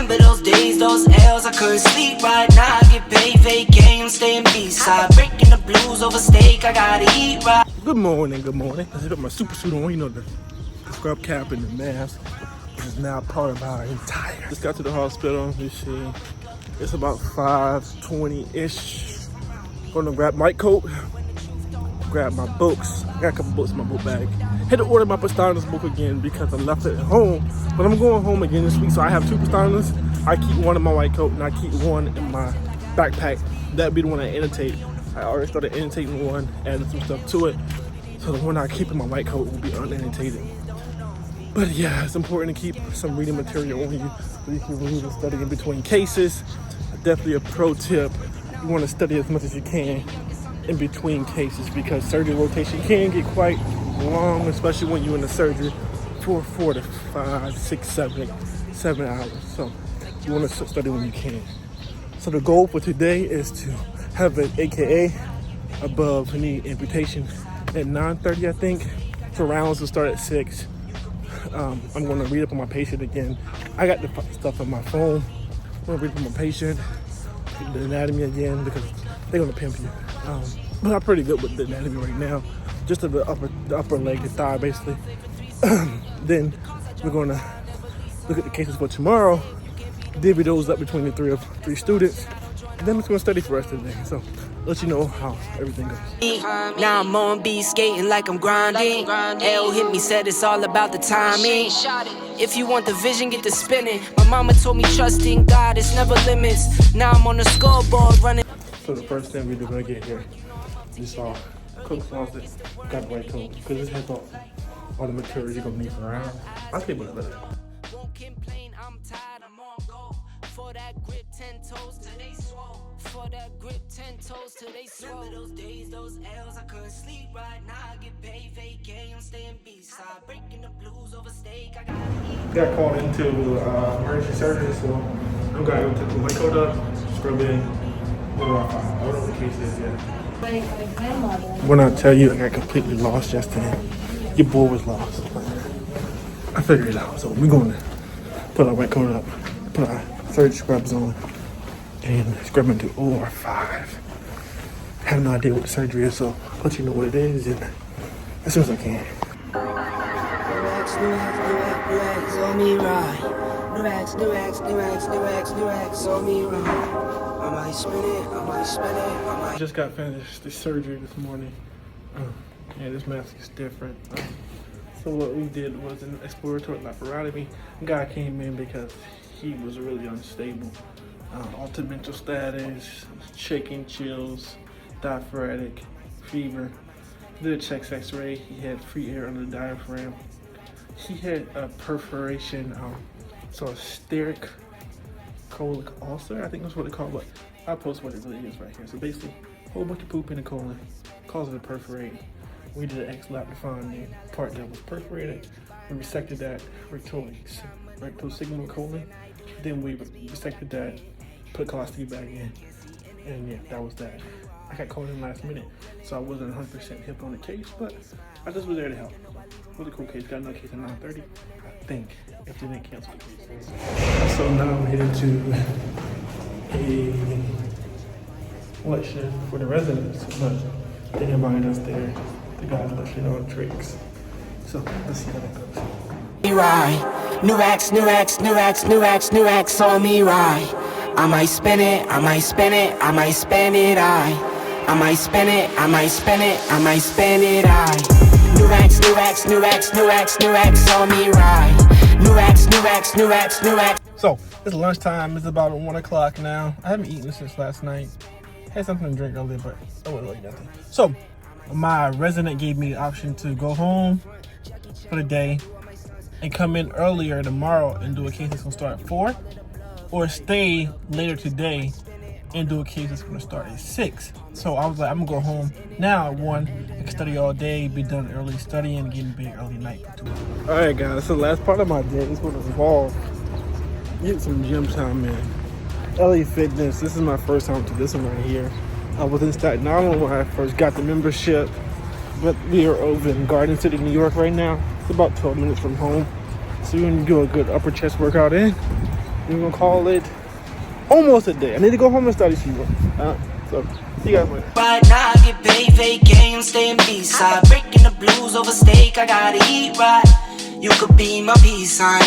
Remember those days, those L's, I couldn't sleep right now. I get paid, vacay, I'm staying B-side. Breaking the blues over steak, I gotta eat right. Good morning, good morning. I got my super suit on, you know, the scrub cap and the mask is now part of our entire. Just got to the hospital, you see. It's about 5:20-ish. Gonna grab my coat, grab my books. I got a couple books in my book bag. Had to order my Pastanas book again because I left it at home. But I'm going home again this week, so I have 2 Pastanas. I keep one in my white coat and I keep one in my backpack. That'd be the one I annotate. I already started annotating one, adding some stuff to it. So the one I keep in my white coat will be unannotated. But yeah, it's important to keep some reading material on you so you can read and study in between cases. Definitely a pro tip. You want to study as much as you can in between cases because surgery rotation can get quite long, especially when you're in the surgery for 4 to 5, 6, 7 hours. So you want to study when you can. So the goal for today is to have an AKA above knee amputation at 9:30, I think. So rounds will start at 6. I'm going to read up on my patient again. I got the stuff on my phone. I'm going to read up on my patient, the anatomy again because they're going to pimp you. But I'm pretty good with the anatomy right now. Just to the upper leg, the thigh, basically. Then we're going to look at the cases for tomorrow, divvy those up between the three students, and then I'm just going to study for the rest of the day. So let you know how everything goes. Now I'm on B skating like I'm grinding. L hit me, said it's all about the timing. If you want the vision, get the spinning. My mama told me trust in God, it's never limits. Now I'm on the scoreboard running. So the first thing we're gonna get here, you saw cook closet, got the right coat, because this has all the materials you're gonna need for around. I'll tell you about it. Won't complain, I'm tired, I'm on go. For that grip, 10 toes till they swole. For that grip, 10 toes till they swole. Remember those days, those L's, I couldn't sleep right now. I get paid, vacay, I'm staying B-side. Breaking the blues over steak, I gotta eat. Got called into emergency surgery, so I'm gonna go take my coat up, scrub in. I don't know what the case is yet. When I tell you I got completely lost yesterday, your boy was lost. I figured it out, so we're going to put our white coat up, put our surgery scrubs on, and scrub into OR5. I have no idea what the surgery is, so I'll let you know what it is and as soon as I can. I just got finished the surgery this morning. Yeah, this mask is different. So what we did was an exploratory laparotomy. Guy came in because he was really unstable. Altered mental status, shaking, chills, diaphoretic, fever. Did a chest x-ray. He had free air under the diaphragm. He had a perforation, so a steric colic ulcer, I think that's what they call it, but I'll post what it really is right here. So basically, a whole bunch of poop in the colon, causing it to perforate. We did an X-lap to find the part that was perforated. We resected that rectal sigmoid colon. Then we resected that, put colostomy bag in, and yeah, that was that. I got called in last minute, so I wasn't 100% hip on the case, but I just was there to help. Really cool case. Got another case at 9:30, I think, if they didn't cancel the case. So now I'm headed to a lecture for the residents, but they invited us there. The guys lecturing on tricks. So let's see how that goes. Right. New X on me, right. I might spin it, I might spin it, I might spin it, I might spin it, I might spin it, I might spin it, New X on me, right. New X. So it's lunchtime, it's about 1 o'clock now. I haven't eaten since last night. Had something to drink earlier, but I wasn't really nothing. So my resident gave me the option to go home for the day and come in earlier tomorrow and do a case that's gonna start at 4, or stay later today and do a case that's gonna start at 6. So I was like, I'm gonna go home now at 1. I can study all day, be done early studying, getting big early night for 2. All right, guys, so the last part of my day is gonna involve getting some gym time in. LA Fitness, this is my first time to this one right here. I was in Staten Island when I first got the membership, but we are over in Garden City, New York right now. It's about 12 minutes from home. So you can do a good upper chest workout in. we're gonna call it almost a day. I need to go home and study some more. So see you guys later. Right now I get paid, fake game, staying B-side. Breaking the blues over steak, I gotta eat right. You could be my peace sign.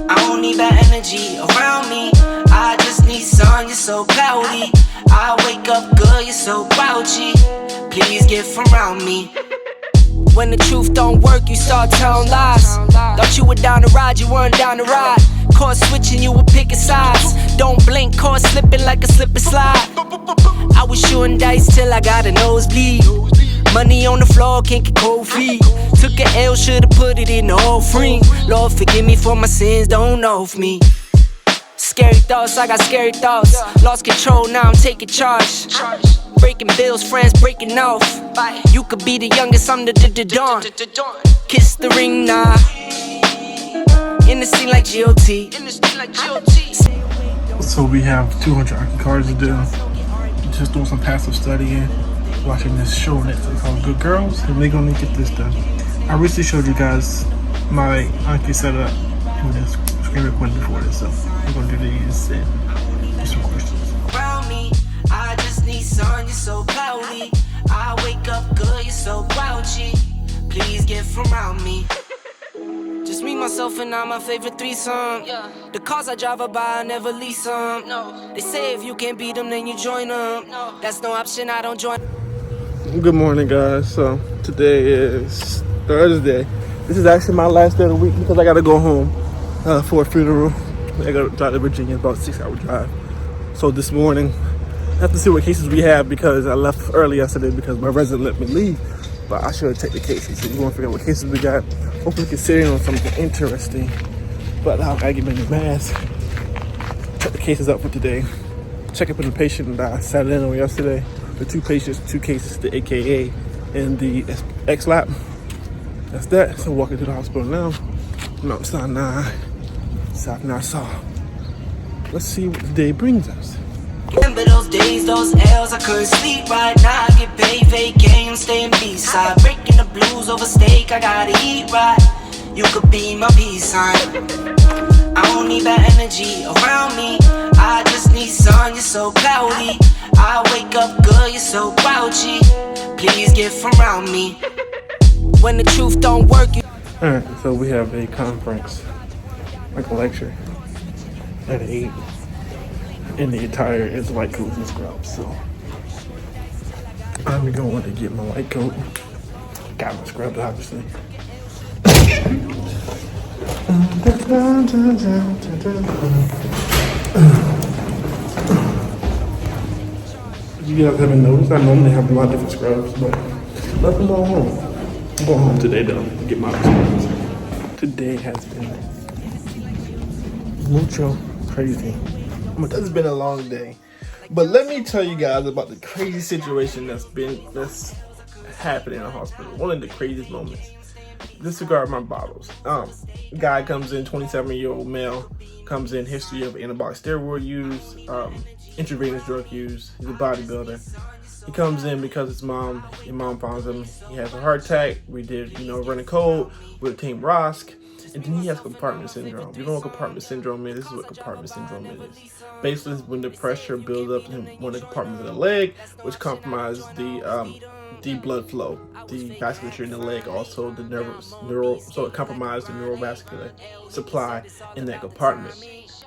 I don't need bad energy around me. I just need sun, you're so cloudy. I wake up good, you're so grouchy. Please get from around me. When the truth don't work, you start telling lies. Thought you were down to ride, you weren't down to ride. Caught switching, you were picking sides. Don't blink, caught slipping like a slip and slide. I was shooting dice till I got a nosebleed. Money on the floor, can't get cold feet. Took a L, should've put it in the offering. Lord, forgive me for my sins, don't know of me. Scary thoughts, I got scary thoughts. Lost control, now I'm taking charge. Breaking bills, friends breaking off. You could be the youngest, I'm the dawn. Kiss the ring, nah. In the scene like GOT. So we have 200 IQ cards to do. Just doing some passive studying, watching this show on Netflix called Good Girls, and we're gonna get this done. I recently showed you guys my IQ setup in this screen recording before this, so we're gonna do these and do some questions. Around me, I just need sun, you're so cloudy. I wake up good, you're so grouchy. Please get from around me. Just me, myself, and I'm my favorite threesome. The cars I drive by, I never lease them. They say if you can't beat them, then you join them. That's no option, I don't join. Good morning, guys. So today is Thursday. This is actually my last day of the week because I gotta go home for a funeral. I gotta drive to Virginia, about a 6-hour drive. So this morning, I have to see what cases we have because I left early yesterday because my resident let me leave. But I should take the cases. So you want to figure out what cases we got. Hopefully considering on something interesting. But I gotta get my new mask. Check the cases up for today. Check up on the patient that I sat in on yesterday. The 2 patients, 2 cases, the AKA and the X-lap. That's that. So walking to the hospital now. Mount Sinai, South Nassau. Let's see what the day brings us. Remember those days, those L's, I couldn't sleep right now. I get paid, fake game, staying B-side. Breaking the blues over steak, I gotta eat right. You could be my peace sign. I don't need bad energy around me. I just need sun, you're so cloudy. I wake up good, you're so grouchy. Please get from around me. When the truth don't work, you. Alright, so we have a conference, like a lecture, at 8. And the attire is white coats and scrubs, so I'm going to get my white coat. Got my scrubs, obviously. You guys haven't noticed, I normally have a lot of different scrubs, but left them all home. I'm going home today though to get my scrubs. Today has been mucho crazy. It's been a long day, but let me tell you guys about the crazy situation that's happening in the hospital. One of the craziest moments. Disregard my bottles. Guy comes in, 27-year-old male, comes in, history of anabolic steroid use, intravenous drug use. He's a bodybuilder. He comes in because his mom finds him. He has a heart attack. We did, running cold with Team Rosk. And then he has compartment syndrome. You know what compartment syndrome is? This is what compartment syndrome is. Basically, it's when the pressure builds up in one of the compartments of the leg, which compromises the blood flow, the vasculature in the leg, also the so it compromises the neurovascular supply in that compartment.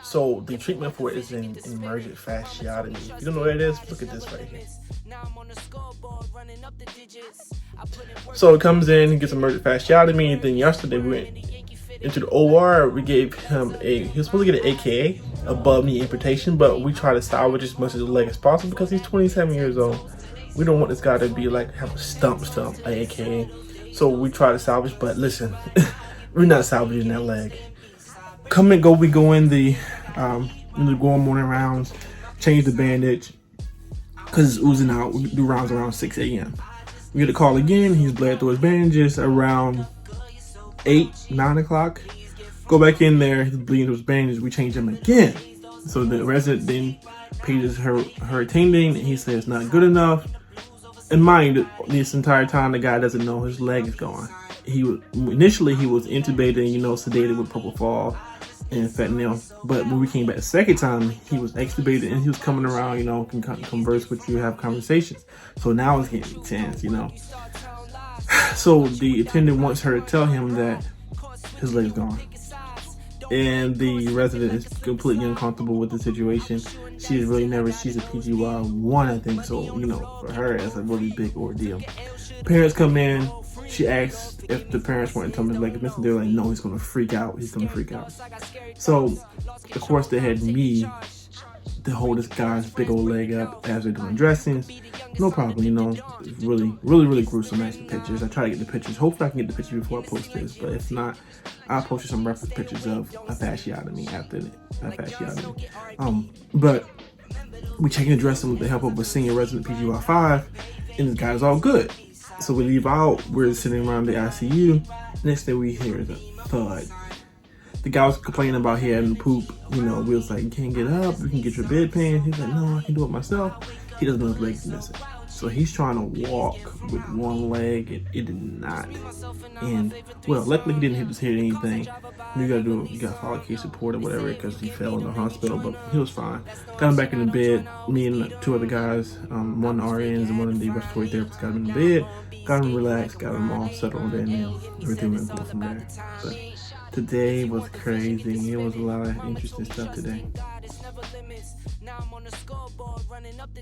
So the treatment for it is an emergent fasciotomy. If you don't know what it is, look at this right here. So it comes in, he gets emergent fasciotomy, and then yesterday we went into the OR. We gave him he was supposed to get an AKA, above knee amputation, but we try to salvage as much of the leg as possible because he's 27 years old. We don't want this guy to be like, have a stump, an AKA. So we try to salvage, but listen, we're not salvaging that leg. We go in the go on morning rounds, change the bandage, because it's oozing out. We do rounds around 6 a.m. We get a call again, he's bled through his bandages around 9 o'clock. Go back in there, he's bleeding through his bandages, we change him again. So the resident then pages her attending, and he says it's not good enough. And mind, this entire time the guy doesn't know his leg is gone. Initially he was intubated, sedated with propofol, and fentanyl. But when we came back the second time, he was extubated and he was coming around, you know, can converse with you, have conversations. So now it's getting intense, you know. So the attendant wants her to tell him that his leg's gone. And the resident is completely uncomfortable with the situation. She's a PGY 1, I think, so, you know, for her, it's a really big ordeal. Parents come in. She asked if the parents weren't telling his leg is missing. They're like, no, he's gonna freak out. He's gonna freak out. So, of course, they had me to hold this guy's big old leg up as they're doing dressings. No problem, you know. It's really gruesome. As the pictures, I try to get the pictures. Hopefully, I can get the picture before I post this. But if not, I'll post you some reference pictures of a fasciotomy after the fasciotomy. But we checking the dressing with the help of a senior resident PGY 5, and this guy's all good. So we leave out. We're sitting around the ICU. Next thing we hear is a thud. The guy was complaining about he having to poop. You know, we was like, you can't get up. You can get your bedpan. He's like, no, I can do it myself. He doesn't know his legs missing. So he's trying to walk with one leg, and it did not. And, well, luckily he didn't hit anything. You gotta file a case report or whatever because he fell in the hospital, but he was fine. Got him back in the bed. Me and 2 other guys, one RNs and one of the respiratory therapists, got him in the bed, got him relaxed, got him all settled in, and everything went good from there. But today was crazy. It was a lot of interesting stuff today.